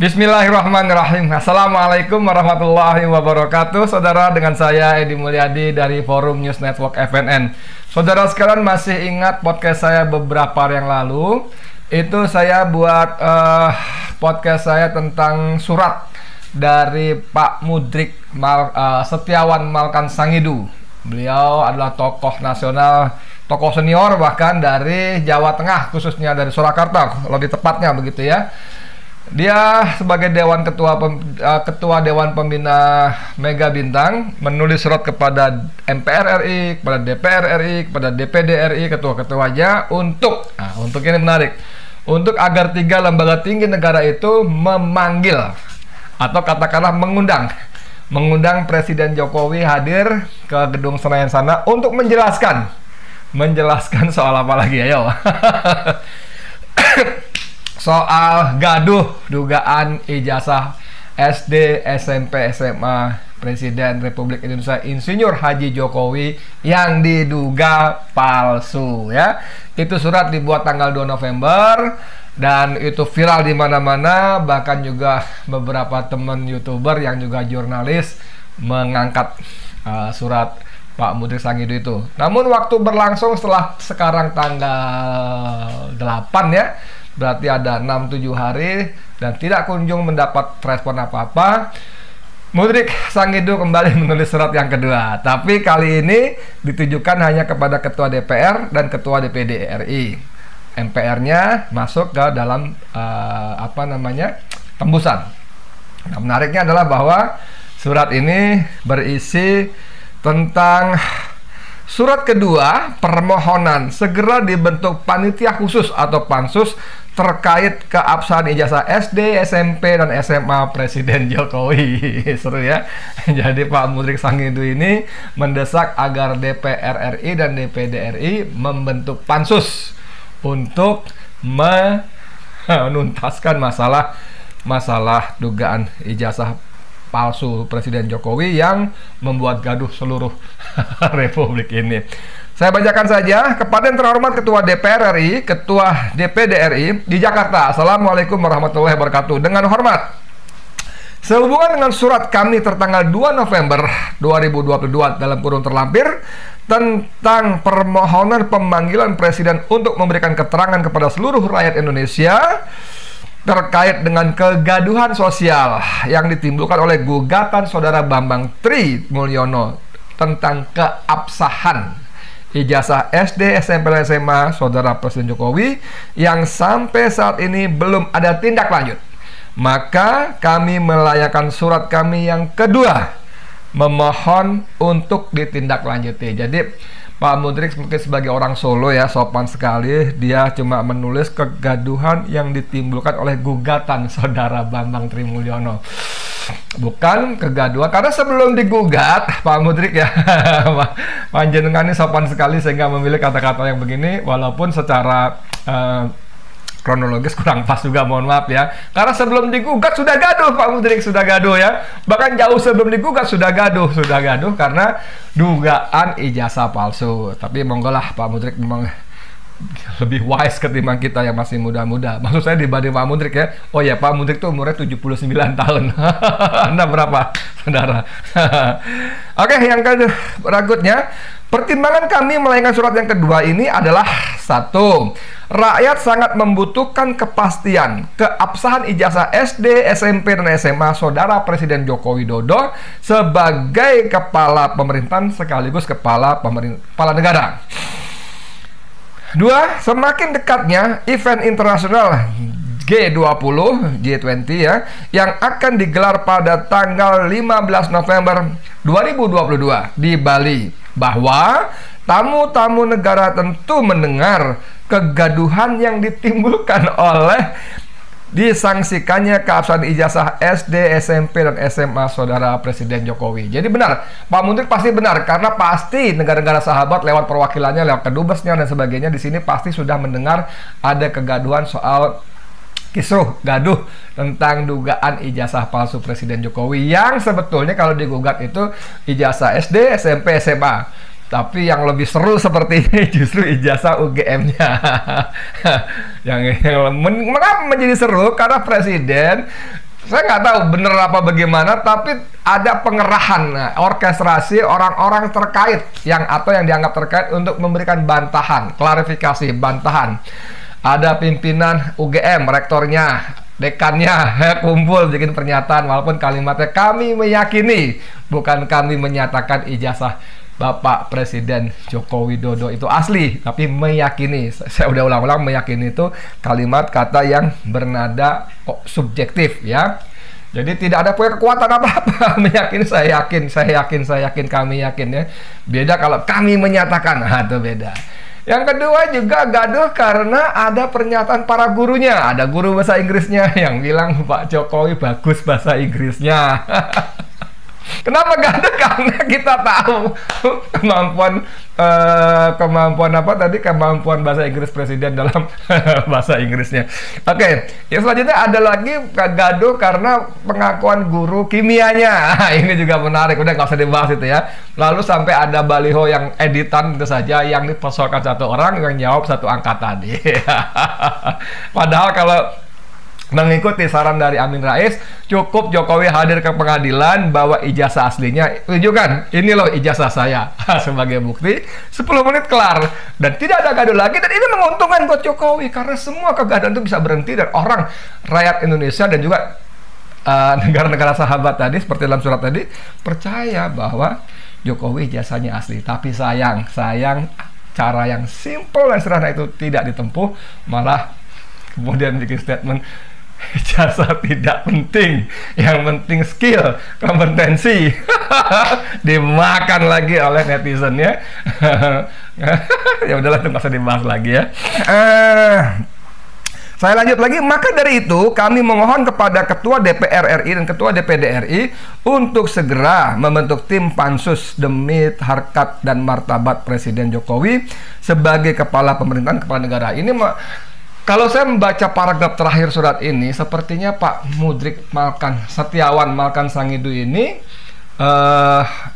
Bismillahirrahmanirrahim. Assalamualaikum warahmatullahi wabarakatuh. Saudara, dengan saya Edi Mulyadi dari Forum News Network FNN. Saudara sekalian masih ingat podcast saya beberapa hari yang lalu? Itu saya buat podcast saya tentang surat dari Pak Mudrik Setiawan Malkan Sangidu. Beliau adalah tokoh nasional, tokoh senior bahkan dari Jawa Tengah, khususnya dari Surakarta, lebih tepatnya begitu ya. Dia sebagai ketua Dewan Pembina Mega Bintang menulis surat kepada MPR RI, kepada DPR RI, kepada DPD RI, ketua-ketuanya untuk ini menarik, untuk agar 3 lembaga tinggi negara itu memanggil atau katakanlah mengundang Presiden Jokowi hadir ke gedung Senayan sana untuk menjelaskan soal apa lagi, ayo. Soal gaduh dugaan ijazah SD, SMP, SMA Presiden Republik Indonesia Insinyur Haji Jokowi yang diduga palsu ya. Itu surat dibuat tanggal 2 November dan itu viral di mana-mana, bahkan juga beberapa teman YouTuber yang juga jurnalis mengangkat surat Pak Mudrik Sangidu itu. Namun waktu berlangsung setelah sekarang tanggal 8 ya, berarti ada 6-7 hari dan tidak kunjung mendapat respon apa-apa. Mudrik Sangidu kembali menulis surat yang kedua, tapi kali ini ditujukan hanya kepada Ketua DPR dan Ketua DPD RI. MPR-nya masuk ke dalam tembusan. Nah, menariknya adalah bahwa surat ini berisi tentang surat kedua, permohonan segera dibentuk panitia khusus atau pansus terkait keabsahan ijazah SD, SMP, dan SMA Presiden Jokowi. Seru ya. Jadi Pak Mudrik Sangidu ini mendesak agar DPR RI dan DPD RI membentuk pansus untuk menuntaskan masalah dugaan ijazah palsu Presiden Jokowi yang membuat gaduh seluruh Republik ini. Saya bacakan saja. Kepada yang terhormat Ketua DPR RI, Ketua DPD RI di Jakarta. Assalamualaikum warahmatullahi wabarakatuh. Dengan hormat, sehubungan dengan surat kami tertanggal 2 November 2022 dalam kurung terlampir tentang permohonan pemanggilan Presiden untuk memberikan keterangan kepada seluruh rakyat Indonesia terkait dengan kegaduhan sosial yang ditimbulkan oleh gugatan Saudara Bambang Tri Mulyono tentang keabsahan ijazah SD, SMP, dan SMA Saudara Presiden Jokowi yang sampai saat ini belum ada tindak lanjut. Maka kami melayangkan surat kami yang kedua, memohon untuk ditindaklanjuti. Jadi Pak Mudrik mungkin sebagai orang Solo ya, sopan sekali, dia cuma menulis kegaduhan yang ditimbulkan oleh gugatan Saudara Bambang Tri Mulyono, bukan kegaduhan, karena sebelum digugat Pak Mudrik ya panjenengan ini sopan sekali sehingga memilih kata-kata yang begini, walaupun secara kronologis kurang pas juga, mohon maaf ya, karena sebelum digugat sudah gaduh Pak Mudrik, sudah gaduh ya, bahkan jauh sebelum digugat sudah gaduh karena dugaan ijazah palsu. Tapi monggo lah, Pak Mudrik memang lebih wise ketimbang kita yang masih muda-muda. Maksud saya dibanding Pak Mudrik ya. Oh ya, Pak Mudrik tuh umurnya 79 tahun. Anda berapa, saudara? Oke, yang berikutnya, pertimbangan kami melayangkan surat yang kedua ini adalah: 1. Rakyat sangat membutuhkan kepastian keabsahan ijazah SD, SMP, dan SMA Saudara Presiden Joko Widodo sebagai kepala pemerintahan sekaligus kepala negara. 2. Semakin dekatnya event internasional G20 ya, yang akan digelar pada tanggal 15 November 2022 di Bali, bahwa tamu-tamu negara tentu mendengar kegaduhan yang ditimbulkan oleh disangsikannya keabsahan ijazah SD, SMP, dan SMA saudara Presiden Jokowi. Jadi benar, Pak Mudrik pasti benar, karena pasti negara-negara sahabat lewat perwakilannya, lewat kedubesnya dan sebagainya di sini pasti sudah mendengar ada kegaduhan soal kisruh gaduh tentang dugaan ijazah palsu Presiden Jokowi yang sebetulnya kalau digugat itu ijazah SD, SMP, SMA. Tapi yang lebih seru seperti ini justru ijazah UGM-nya. Mengapa menjadi seru? Karena Presiden, saya nggak tahu bener apa bagaimana, tapi ada pengerahan, orkestrasi orang-orang terkait yang dianggap terkait untuk memberikan bantahan, klarifikasi, bantahan. Ada pimpinan UGM, rektornya, dekannya kumpul bikin pernyataan walaupun kalimatnya kami meyakini, bukan kami menyatakan ijazah Bapak Presiden Joko Widodo itu asli, tapi meyakini. Saya udah ulang-ulang, meyakini itu kalimat kata yang bernada subjektif ya. Jadi tidak ada punya kekuatan apa-apa. Meyakini, saya yakin, kami yakin ya. Beda kalau kami menyatakan, nah itu beda. Yang kedua juga gaduh karena ada pernyataan para gurunya. Ada guru bahasa Inggrisnya yang bilang Pak Jokowi bagus bahasa Inggrisnya. Kenapa gaduh? Karena kita tahu kemampuan bahasa Inggris Presiden dalam bahasa Inggrisnya. Oke, yang selanjutnya ada lagi gaduh karena pengakuan guru kimianya. Ini juga menarik, udah nggak usah dibahas itu ya. Lalu sampai ada baliho yang editan itu saja yang dipersoalkan satu orang yang jawab satu angkatan. Padahal kalau mengikuti saran dari Amin Rais, cukup Jokowi hadir ke pengadilan bawa ijazah aslinya, tunjukkan ini loh ijazah saya sebagai bukti, 10 menit kelar dan tidak ada gaduh lagi. Dan ini menguntungkan buat Jokowi karena semua kegaduhan itu bisa berhenti dan orang, rakyat Indonesia dan juga negara-negara sahabat tadi seperti dalam surat tadi percaya bahwa Jokowi ijazahnya asli. Tapi sayang cara yang simple dan sederhana itu tidak ditempuh, malah kemudian bikin statement ijazah tidak penting, yang penting skill, kompetensi. Dimakan lagi oleh netizen ya. Ya udahlah, itu nggak usah dibahas lagi ya. Saya lanjut lagi. Maka dari itu kami memohon kepada Ketua DPR RI dan Ketua DPD RI untuk segera membentuk tim pansus demi harkat dan martabat Presiden Jokowi sebagai kepala pemerintahan, kepala negara. Ini kalau saya membaca paragraf terakhir surat ini, sepertinya Pak Mudrik Setiawan Malkan Sangidu ini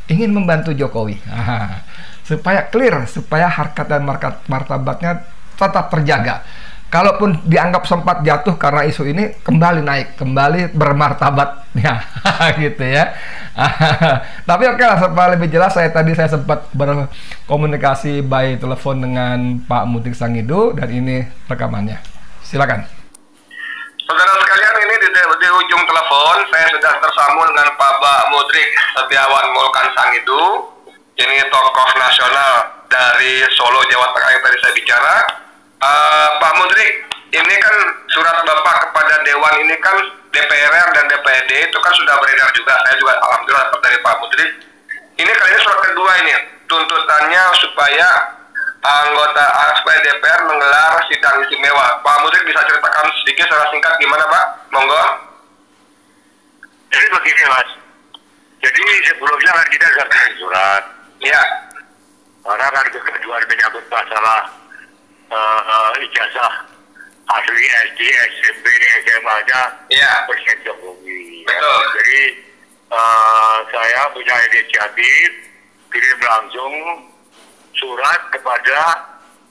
ingin membantu Jokowi supaya clear, supaya harkat dan martabatnya tetap terjaga. Kalaupun dianggap sempat jatuh karena isu ini, kembali naik, kembali bermartabat ya, gitu ya. Tapi oke lah, supaya lebih jelas, saya sempat berkomunikasi by telepon dengan Pak Mudrik Sangidu dan ini rekamannya. Silakan. Saudara sekalian, ini di ujung telepon saya sudah tersambung dengan Pak Mudrik Setiawan Malkan Sangidu. Ini tokoh nasional dari Solo, Jawa Tengah yang tadi saya bicara. Pak Mudrik, ini kan surat Bapak kepada Dewan ini kan DPR dan DPD itu kan sudah beredar juga. Saya juga alhamdulillah dapat dari Pak Mudrik. Ini kali ini surat kedua ini, tuntutannya supaya supaya DPR menggelar sidang istimewa. Pak Mudrik bisa ceritakan sedikit secara singkat gimana Pak? Monggo. Jadi begini Mas, jadi sebelumnya kan kita sudah kirim surat. Ya. Karena kan kegaduhan menyangkut masalah ijazah asli SD, SMP, SMA-nya Presiden Jokowi. Betul. Jadi saya punya inisiatif kirim langsung surat kepada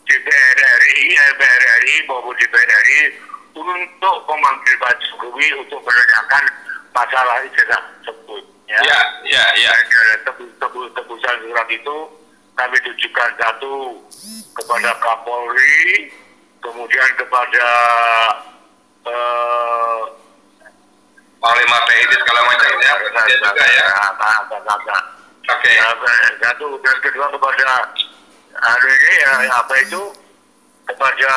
DPR RI, MPR RI maupun DPR RI untuk memanggil Pak Jokowi untuk menanyakan masalah ijazah tersebut. Ya. Tebusan surat itu kami tujukan satu kepada Kapolri, kemudian kepada Panglima TNI segala macam ya. Juga ya. Oke. Satu dan kedua kepada kepada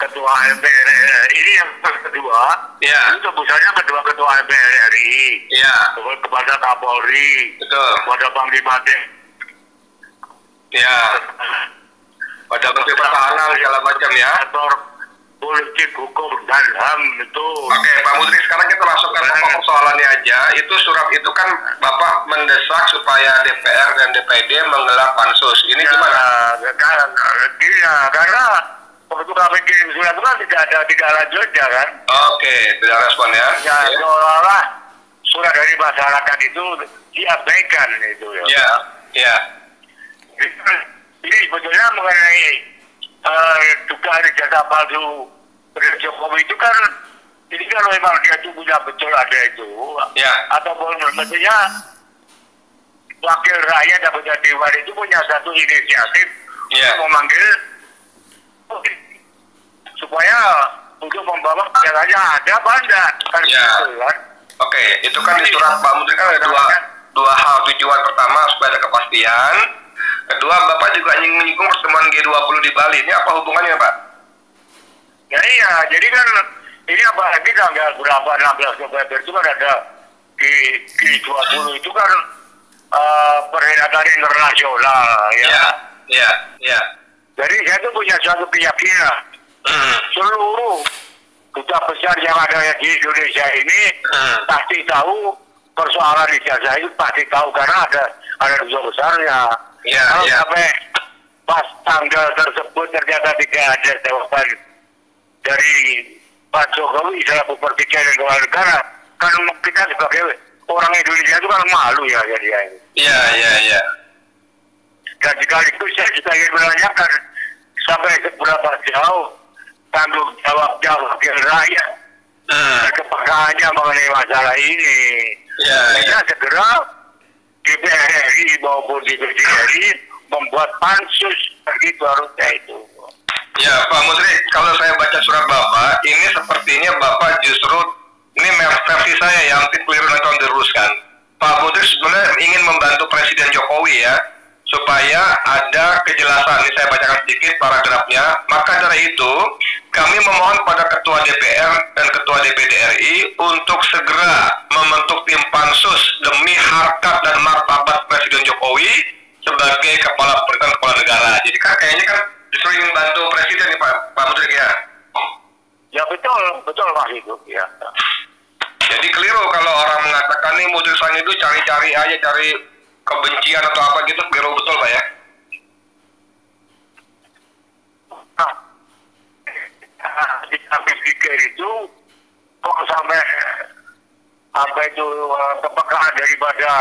Ketua MPR ini yang kedua. Ya. Itu tebusannya kedua Ketua MPR RI. Ya. Kepada Kapolri. Betul. Kepada Panglima TNI. Ya, pada Menteri Pertahanan segala macam ya. politik, hukum, dan HAM itu. Oke, Pak Mudrik, sekarang kita langsung ke pokok persoalannya aja. Itu surat itu kan Bapak mendesak supaya DPR dan DPD menggelar pansus. Ini gimana? Karena waktu kami kirim surat itu kan tidak lanjutnya kan. Oke, tidak respon ya. Ya, seolah-olah surat dari masyarakat itu diabaikan itu ya. Ya, ya. Ini sebetulnya mengenai dugaan ijazah palsu Presiden Jokowi itu kan, ini kan memang dia tuh punya betul ada itu, Ya. ataupun mestinya wakil rakyat atau dewan itu punya satu inisiatif Ya. untuk memanggil supaya untuk membawa jalannya ada apa enggak kan Ya. gitu kan. Oke, itu kan di surat Pak Mudrik kan ada dua hal tujuan. Pertama supaya ada kepastian. Kedua, Bapak juga menyinggung pertemuan G20 di Bali. Ini apa hubungannya, Pak? Ya iya, jadi kan ini apalagi tanggal berapa 16 November itu kan ada G20 itu kan perhelatan internasional ya. Ya, ya, ya. Jadi saya tuh punya suatu keyakinan seluruh duta besar yang ada di Indonesia ini pasti tahu persoalan ijazah itu, pasti tahu karena ada duta besarnya. Ya, Kalau ya. sampai pas tanggal tersebut ternyata tidak ada jawaban dari Pak Jokowi selaku Presiden Kepala Negara, kan kita sebagai orang Indonesia itu kan malu ya jadi ini. Iya, iya, iya. Dan sekaligus saya juga ingin menanyakan sampai seberapa jauh tanggung jawabnya wakil rakyat dan kepekaannya mengenai masalah ini. Ya, Kita segera DPR RI maupun DPD RI membuat pansus begitu harusnya itu. Ya, Pak Mudrik, kalau saya baca surat Bapak, ini sepertinya Bapak justru, ini versi saya yang keliru nanti tolong diluruskan. Pak Mudrik sebenarnya ingin membantu Presiden Jokowi ya, supaya ada kejelasan. Ini saya bacakan sedikit paragrafnya. Maka dari itu, kami memohon pada Ketua DPR dan Ketua DPD RI untuk segera membentuk tim pansus demi harkat dan martabat Presiden Jokowi sebagai kepala pemerintahan kepala negara. Jadi kan kayaknya kan justru ingin bantu Presiden nih Pak Mudrik ya. Ya betul Pak itu ya. Jadi keliru kalau orang mengatakan nih Mudrik Sang itu cari-cari aja, cari kebencian atau apa gitu, keliru betul Pak ya. Di samping pikir itu kok sampai apa itu kepekaan daripada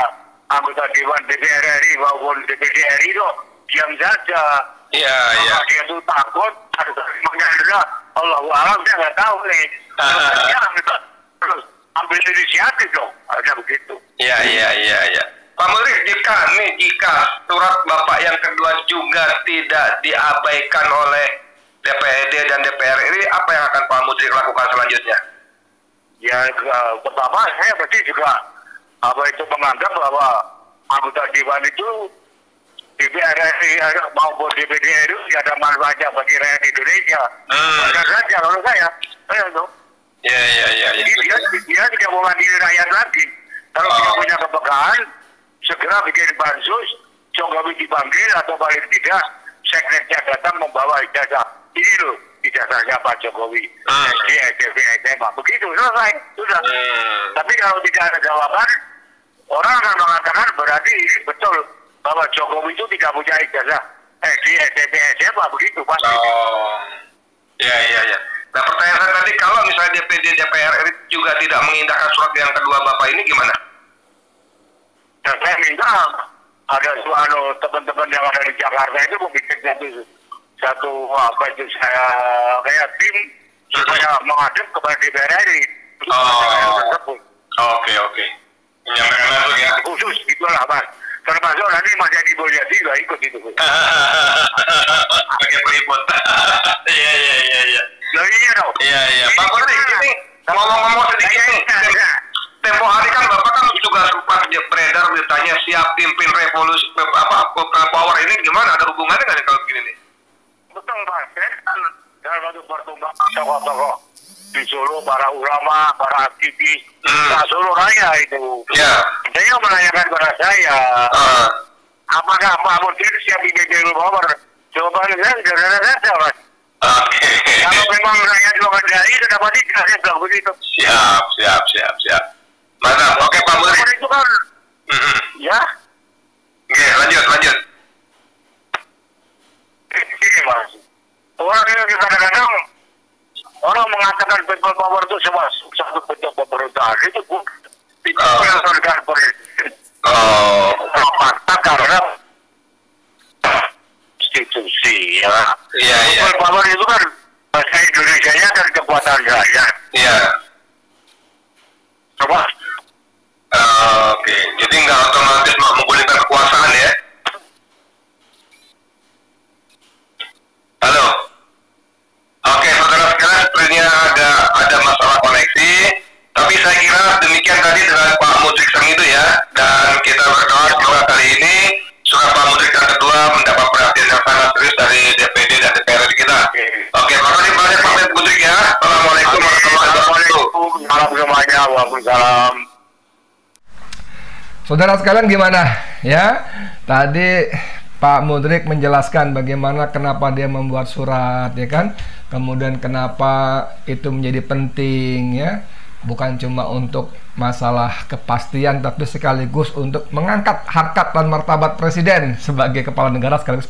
anggota Dewan DPR RI maupun DPD RI itu diam saja. Iya, iya. Dia tuh takut, mengendera Allah alam saya nggak tahu nih. Terus ambil inisiatif dong, ada begitu. Iya, iya, iya, iya. Pak Mudrik, jika surat Bapak yang kedua juga tidak diabaikan oleh DPD dan DPR ini, apa yang akan Pak Mudrik lakukan selanjutnya? Ya, pertama saya pasti juga apa itu menganggap bahwa anggota Dewan itu DPR RI maupun DPD itu tidak ada manfaatnya bagi rakyat Indonesia. Bukan saja kalau saya itu. Iya, iya, iya. Jadi dia tidak mewakili rakyat lagi. Kalau dia punya kepekaan, segera bikin pansus, Jokowi dipanggil atau paling tidak sekretnya datang membawa ijazah. Ini loh ijazahnya Pak Jokowi. SD, SMP, SMA. Begitu selesai, sudah. Tapi kalau tidak ada jawaban, orang akan mengatakan berarti ini betul bahwa Jokowi itu tidak punya ijazah SD, SMP, SMA. Begitu pasti. Oh, iya, iya, iya. Nah, pertanyaan saya tadi, kalau misalnya DPD DPR RI juga tidak mengindahkan surat yang kedua Bapak ini gimana? Dan saya minta ada teman-teman yang ada di Jakarta itu membuat satu apa itu saya kayak tim supaya menghadap kepada DPR RI tersebut. Oke, oke. Menyampaikan langsung ya. Khusus itulah Mas. Termasuk nanti Mas Edi Mulyadi juga ikut itu. Pakai peliput. Iya, iya, iya, iya. Loh iya dong. Iya, iya. Pak Mudrik, ini ngomong-ngomong sedikit nih. Tempo hari kan Bapak kan juga sempat beredar beritanya siap pimpin revolusi power ini, gimana? Ada hubungannya nggak nih kalau begini nih? Betul Mas. Dalam satu pertemuan tokoh-tokoh di Solo, para ulama, para aktivis, Solo Raya itu. Ya. Dia menanyakan kepada saya, apakah Pak Mudrik siap pimpin power? Jawabannya saya sederhana saja Mas. Oke. Kalau memang rakyat ini kenapa tidak, saya bilang begitu. Siap. Mantap. Oke Pak Mudrik. Itu kan, ya. Oke, lanjut. Ini Mas, orang ini kadang-kadang orang mengatakan people power itu satu bentuk pemerintahan, itu bukan berdasarkan presiden. Karena institusi, ya. People power itu kan bahasa Indonesia-nya kan kekuatan rakyat. Iya. Coba. Oke, jadi nggak otomatis menggulingkan kekuasaan ya? Halo. Oke, saudara sekalian, sepertinya ada masalah koneksi. Tapi saya kira demikian tadi dengan Pak Mudrik Sangido ya. Dan kita berdoa semoga kali ini surat Pak Mudrik yang kedua mendapat perhatian yang sangat serius dari DPD dan DPR kita. Oke, makasih banyak Pak Mudrik ya. Assalamualaikum warahmatullahi wabarakatuh. Salam semuanya, waalaikumsalam. Saudara sekalian gimana ya? Tadi Pak Mudrik menjelaskan bagaimana kenapa dia membuat surat, ya kan? Kemudian kenapa itu menjadi penting, ya? Bukan cuma untuk masalah kepastian, tapi sekaligus untuk mengangkat harkat dan martabat presiden sebagai kepala negara sekaligus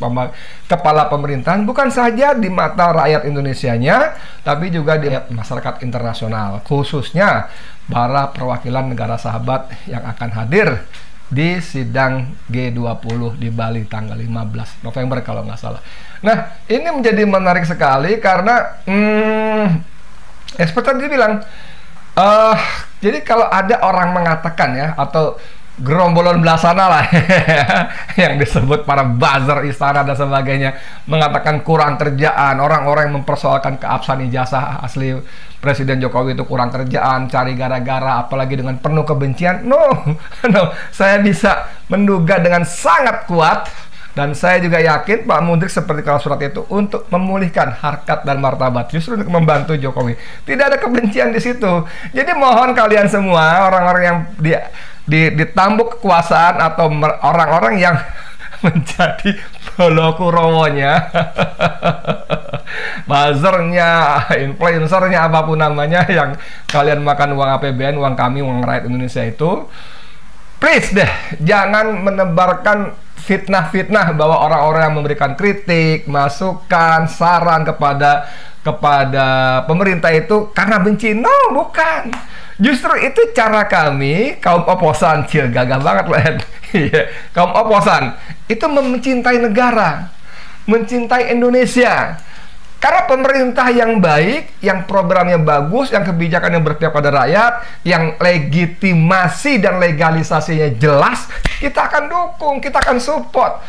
kepala pemerintahan, bukan saja di mata rakyat Indonesianya, tapi juga di masyarakat internasional, khususnya para perwakilan negara sahabat yang akan hadir di sidang G20 di Bali tanggal 15 November kalau nggak salah. Nah, ini menjadi menarik sekali karena expert tadi bilang jadi kalau ada orang mengatakan ya, atau gerombolan belah sana lah yang disebut para buzzer istana dan sebagainya, mengatakan kurang kerjaan, orang-orang yang mempersoalkan keabsahan ijazah asli Presiden Jokowi itu kurang kerjaan, cari gara-gara, apalagi dengan penuh kebencian. No, saya bisa menduga dengan sangat kuat, dan saya juga yakin Pak Mudrik seperti kalau surat itu untuk memulihkan harkat dan martabat, justru untuk membantu Jokowi. Tidak ada kebencian di situ. Jadi mohon kalian semua, orang-orang yang ditambuk kekuasaan atau orang-orang yang menjadi bolokurowonya, buzzernya, influencernya, apapun namanya, yang kalian makan uang APBN, uang kami, uang rakyat Indonesia itu, please deh, jangan menebarkan fitnah-fitnah bahwa orang-orang yang memberikan kritik, masukan, saran kepada pemerintah itu karena benci. No, bukan. Justru itu cara kami, kaum oposan, gagah banget loh. Kaum oposan itu mencintai negara, mencintai Indonesia. Karena pemerintah yang baik, yang programnya bagus, yang kebijakannya berpihak pada rakyat, yang legitimasi dan legalisasinya jelas, kita akan dukung, kita akan support.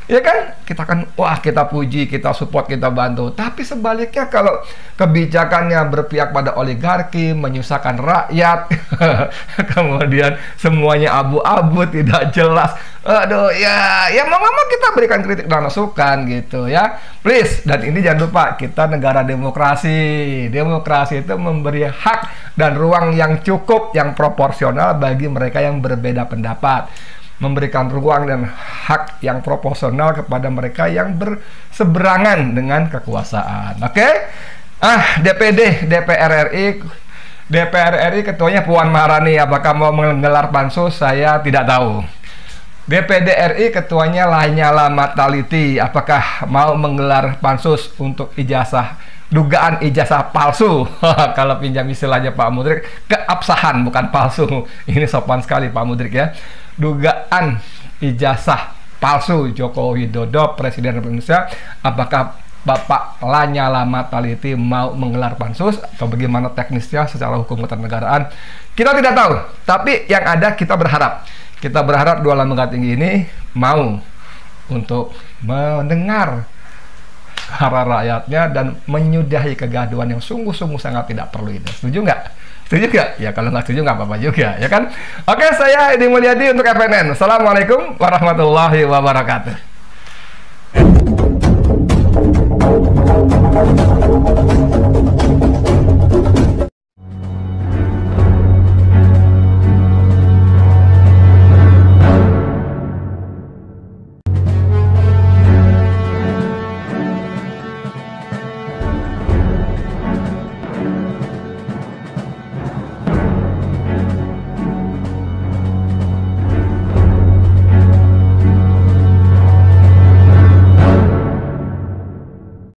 Ya kan? Kita akan, wah, kita puji, kita support, kita bantu. Tapi sebaliknya kalau kebijakannya berpihak pada oligarki, menyusahkan rakyat, kemudian semuanya abu-abu, tidak jelas. Aduh, ya mau nggak mau kita berikan kritik dan masukan gitu ya. Please, dan ini jangan lupa, kita negara demokrasi. Demokrasi itu memberi hak dan ruang yang cukup, yang proporsional bagi mereka yang berbeda pendapat. Memberikan ruang dan hak yang proporsional kepada mereka yang berseberangan dengan kekuasaan. Oke? DPD, DPR RI ketuanya Puan Maharani, apakah mau menggelar pansus? Saya tidak tahu. DPD RI ketuanya Lanyala Mataliti, apakah mau menggelar pansus untuk dugaan ijazah palsu? Kalau pinjam istilahnya Pak Mudrik, keabsahan bukan palsu. Ini sopan sekali Pak Mudrik ya. Dugaan ijazah palsu Joko Widodo Presiden Republik Indonesia, apakah Bapak Lanyala Mataliti mau menggelar pansus atau bagaimana teknisnya secara hukum keternegaraan? Kita tidak tahu, tapi yang ada kita berharap dua lembaga tinggi ini mau untuk mendengar suara rakyatnya dan menyudahi kegaduhan yang sungguh-sungguh sangat tidak perlu itu. Setuju nggak? Setuju nggak? Ya kalau nggak setuju nggak apa-apa juga, ya kan? Oke, saya Edi Mulyadi untuk FNN. Assalamualaikum warahmatullahi wabarakatuh.